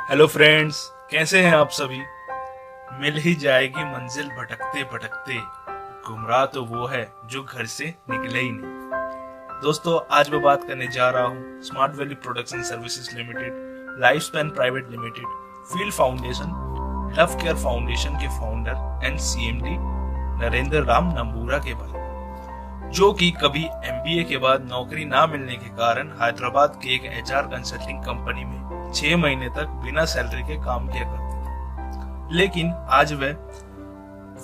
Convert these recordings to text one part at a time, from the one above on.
Hello friends, कैसे हैं आप सभी। मिल ही जाएगी मंजिल भटकते भटकते, गुमराह तो वो है जो घर से निकले ही नहीं। दोस्तों, आज मैं बात करने जा रहा हूँ Smart Valley Production Services Limited, Life Span Private Limited, Field Foundation, Love Care Foundation के founder and CMD Narendra Ram Nambura के बारे, जो कि कभी एमबीए के बाद नौकरी ना मिलने के कारण हैदराबाद के एक एचआर कंसल्टिंग कंपनी में 6 महीने तक बिना सैलरी के काम किया करते थे। लेकिन आज वह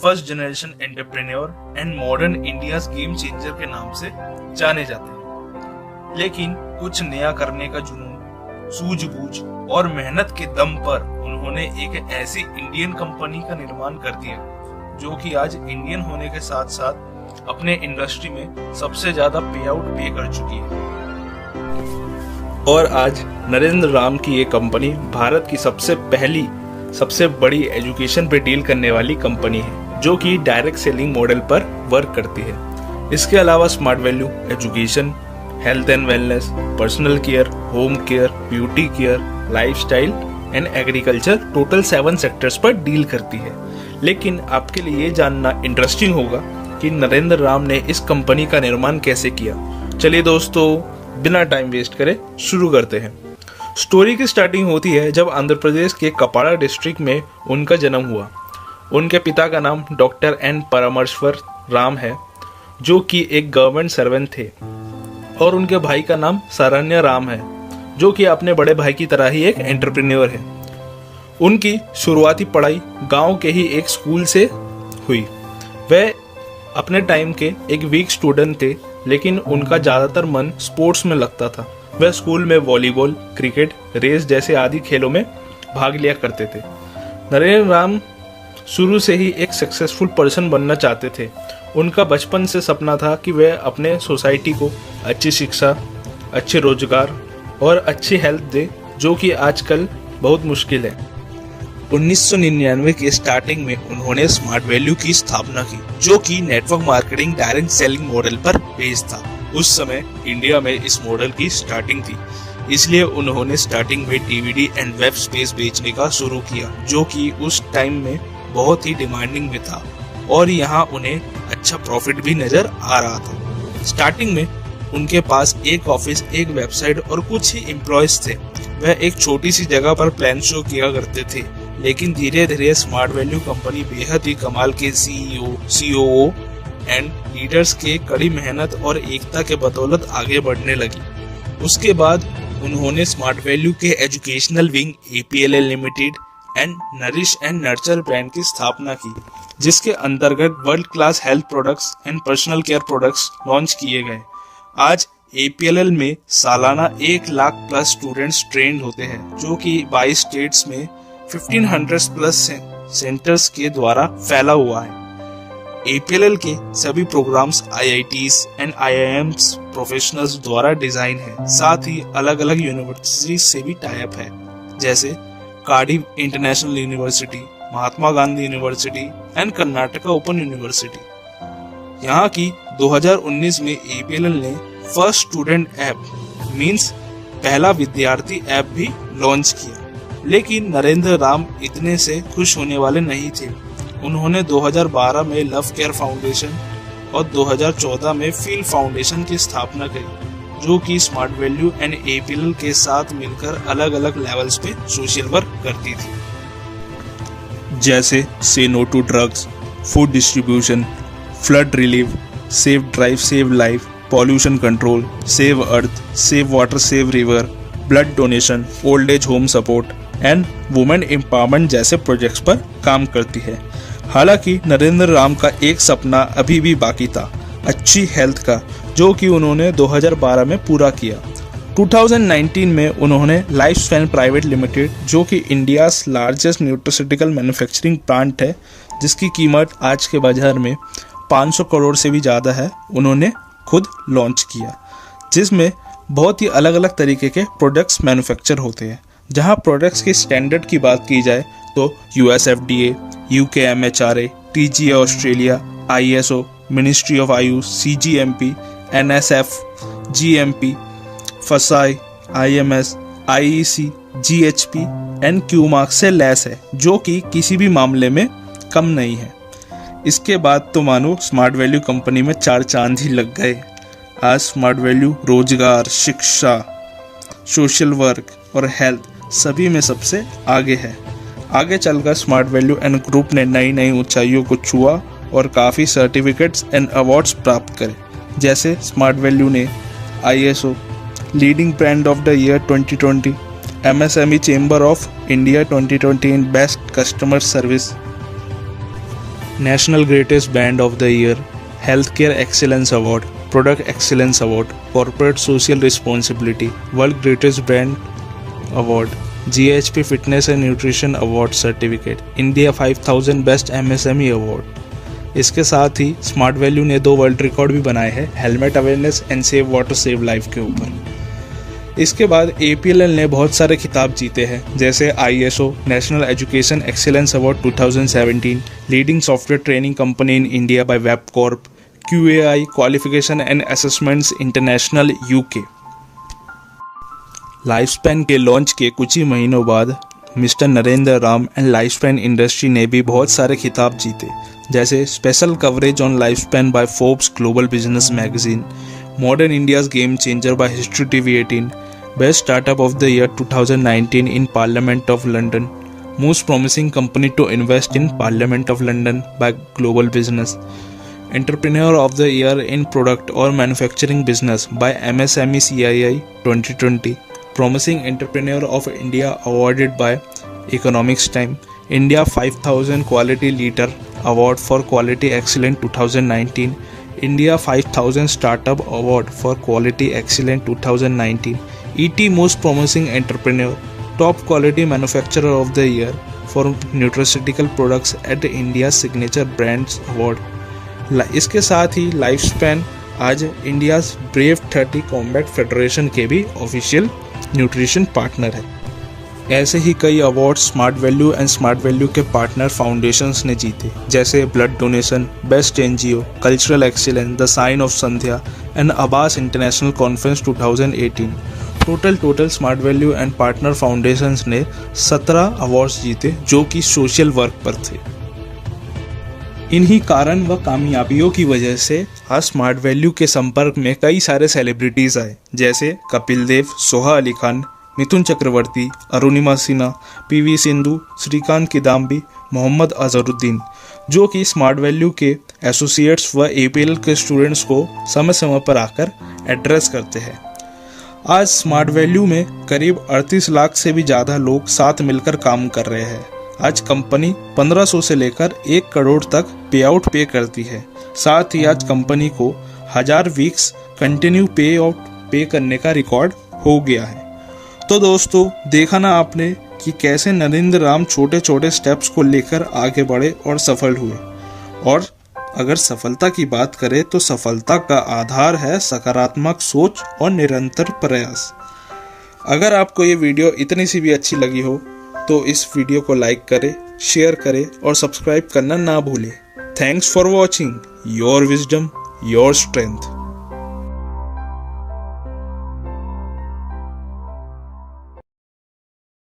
first generation entrepreneur and modern India's game changer के नाम से जाने जाते हैं। लेकिन कुछ नया करने का जुनून, सूझबूझ और मेहनत के दम पर उन्होंने एक ऐसी इंडियन कंपनी का निर्माण कर दिया जो कि आज इंडियन होने के साथ साथ अपने इंडस्ट्री में सबसे ज्यादा पे आउट पे कर चुकी है। और आज नरेंद्र राम की ये कंपनी भारत की सबसे बड़ी एजुकेशन पे डील करने वाली कंपनी है, जो कि डायरेक्ट सेलिंग मॉडल पर वर्क करती है। इसके अलावा smart value education, health and wellness, personal care, home care, beauty care, lifestyle and agriculture, total 7 sectors पर डील करती है। लेकिन आपके लिए ये जानना इंटरेस्टिंग होगा कि नरेंद्र राम ने इस कंपनी का निर्माण कैसे किया। चलिए दोस्तों, बिना टाइम वेस्ट करे शुरू करते हैं। स्टोरी की स्टार्टिंग होती है जब आंध्र प्रदेश के कपाड़ा डिस्ट्रिक्ट में उनका जन्म हुआ। उनके पिता का नाम डॉक्टर एन परमेश्वर राम है, जो कि एक गवर्नमेंट सर्वेंट थे, और उनके भाई का नाम सरण्य राम है, जो कि अपने बड़े भाई की तरह ही एक एंटरप्रेन्योर है। उनकी शुरुआती पढ़ाई गांव के ही एक स्कूल से हुई। वह अपने टाइम के एक वीक स्टूडेंट थे, लेकिन उनका ज़्यादातर मन स्पोर्ट्स में लगता था। वह स्कूल में वॉलीबॉल, क्रिकेट, रेस जैसे आदि खेलों में भाग लिया करते थे। नरेंद्र राम शुरू से ही एक सक्सेसफुल पर्सन बनना चाहते थे। उनका बचपन से सपना था कि वह अपने सोसाइटी को अच्छी शिक्षा, अच्छे रोजगार और अच्छी हेल्थ दे, जो कि आजकल बहुत मुश्किल है। 1999 के स्टार्टिंग में उन्होंने स्मार्ट वैल्यू की स्थापना की, जो कि network marketing direct selling model पर बेस्ड था। उस समय इंडिया में इस मॉडल की स्टार्टिंग थी, इसलिए उन्होंने स्टार्टिंग में डीवीडी एंड वेब स्पेस बेचने का शुरू किया, जो कि उस टाइम में बहुत ही डिमांडिंग में था और यहाँ उन्हें अच्छा प्रॉफिट भी नजर आ रहा था। स्टार्टिंग में उनके पास एक ऑफिस, एक वेबसाइट और कुछ ही एम्प्लॉयज थे। वह एक छोटी सी जगह पर प्लान शो किया करते थे, लेकिन धीरे धीरे स्मार्ट वैल्यू कंपनी बेहद ही कमाल के सीईओ, सीओओ एंड लीडर्स के कड़ी मेहनत और एकता के बदौलत आगे बढ़ने लगी। उसके बाद उन्होंने स्मार्ट वैल्यू के educational wing APLL limited and nourish and nurture brand की स्थापना की, जिसके अंतर्गत world class health products and personal care products launch किए गए। आज APLL में सालाना 1 लाख प्लस स्टूडेंट्स ट्रेंड होते हैं, जो कि 22 स्टेट्स में 1500 प्लस सेंटर्स के द्वारा फैला हुआ है। APLL के सभी programs IITs and IIMs professionals द्वारा डिजाइन है। साथ ही अलग अलग यूनिवर्सिटी से भी टाई अप है, जैसे Cardiff international university, Mahatma Gandhi university and Karnataka open university. यहाँ की 2019 में APLL ने फर्स्ट स्टूडेंट ऐप मींस पहला विद्यार्थी ऐप भी लॉन्च किया। लेकिन नरेंद्र राम इतने से खुश होने वाले नहीं थे। उन्होंने 2012 में लव केयर फाउंडेशन और 2014 में फील्ड फाउंडेशन की स्थापना करी, जो कि स्मार्ट वैल्यू एंड APLL के साथ मिलकर अलग अलग लेवल्स पे सोशल वर्क करती थी, जैसे से no to drugs, food distribution, flood relief, save drive save life, pollution control, save earth, save water save river, blood donation, old age home support and women empowerment जैसे projects पर काम करती है। हालांकि नरेंद्र राम का एक सपना अभी भी बाकी था, अच्छी हेल्थ का, जो कि उन्होंने 2012 में पूरा किया। 2019 में उन्होंने लाइफ स्पैन प्राइवेट लिमिटेड, जो कि India largest nutraceutical manufacturing plant है, जिसकी कीमत आज के बाजार में 500 करोड़ से भी ज़्यादा है, उन्होंने खुद लॉन्च किया, जिसमें बहुत ही अलग अलग तरीके के प्रोडक्ट्स मैन्युफैक्चर होते हैं। जहां प्रोडक्ट्स के स्टैंडर्ड की बात की जाए तो US FDA, UK MHRA, TGA Australia, ISO, ministry of Ayush, CGMP, NSF, GMP, FSSAI, IMS, IEC, GHP, and Q mark से लेस है, जो कि किसी भी मामले में कम नहीं है। इसके बाद तो मानो स्मार्ट वैल्यू कंपनी में 4 चांद ही लग गए। आज स्मार्ट वैल्यू रोजगार, शिक्षा, सोशल वर्क और हेल्थ सभी में सबसे आगे है। आगे चलकर स्मार्ट वैल्यू एंड ग्रुप ने नई नई ऊंचाइयों को छुआ और काफ़ी सर्टिफिकेट्स एंड अवार्ड्स प्राप्त करे। जैसे स्मार्ट वैल्यू ने ISO leading brand of the year 2020, MSME chamber of India 2020 in best customer service, national greatest brand of the year, health care excellence award, product excellence award, corporate social responsibility, world greatest brand award, GHP fitness and nutrition award certificate, India 5000 best MSME award. इसके साथ ही smart value ने 2 world record भी बनाए हैं helmet awareness and save water save life के ऊपर। इसके बाद APLL ने बहुत सारे खिताब जीते हैं, जैसे ISO national education excellence award 2017, leading software training company in India by web corp, QAI qualification and assessments international UK। Life span के लॉन्च के कुछ ही महीनों बाद mister Narendra Ram and life span industry ने भी बहुत सारे खिताब जीते, जैसे special coverage on life span by Forbes global business magazine, modern India's game changer by history TV 18, best startup of the year 2019 in Parliament of London, most promising company to invest in Parliament of London by global business, entrepreneur of the year in product और manufacturing business by MSME CII 2020, Promising Entrepreneur of India awarded by Economics Time, India 5000 Quality Leader Award for Quality Excellence 2019, India 5000 Startup Award for Quality Excellence 2019, ET Most Promising Entrepreneur, Top Quality Manufacturer of the Year for Nutraceutical Products at India Signature Brands Award। इसके साथ ही life span आज India brave 30 combat federation के भी official nutrition partner है। ऐसे ही कई award smart value and smart value के पार्टनर फाउंडेशंस ने जीते, जैसे blood donation, best NGO, cultural excellence, the sign of Sandhya and Abbas international conference 2018। Total smart value and partner foundations ने 17 अवार्ड्स जीते, जो कि सोशल वर्क पर थे। इन्हीं कारण व कामयाबियों की वजह से आज स्मार्ट वैल्यू के संपर्क में कई सारे सेलिब्रिटीज़ आए, जैसे कपिल देव, सोहा अली खान, मिथुन चक्रवर्ती, अरुणिमा सिन्हा, PV सिंधु, श्रीकांत किदाम्बी, मोहम्मद अजहरुद्दीन, जो कि स्मार्ट वैल्यू के एसोसिएट्स व APLL के स्टूडेंट्स को समय समय पर आकर एड्रेस करते हैं। आज स्मार्ट वैल्यू में करीब 38 लाख से भी ज़्यादा लोग साथ मिलकर काम कर रहे हैं। आज कंपनी 1500 से लेकर 1 करोड़ तक पे आउट पे करती है। साथ ही आज कंपनी को 1000 वीक्स कंटिन्यू पे आउट पे करने का रिकॉर्ड हो गया है। तो दोस्तों, देखा ना आपने कि कैसे नरेंद्र राम छोटे छोटे स्टेप्स को लेकर आगे बढ़े और सफल हुए। और अगर सफलता की बात करें तो सफलता का आधार है सकारात्मक सोच और निरंतर प्रयास। अगर आपको ये वीडियो इतनी सी भी अच्छी लगी हो तो इस वीडियो को लाइक करें, शेयर करें और सब्सक्राइब करना ना भूलें। Thanks for watching. Your wisdom, your strength.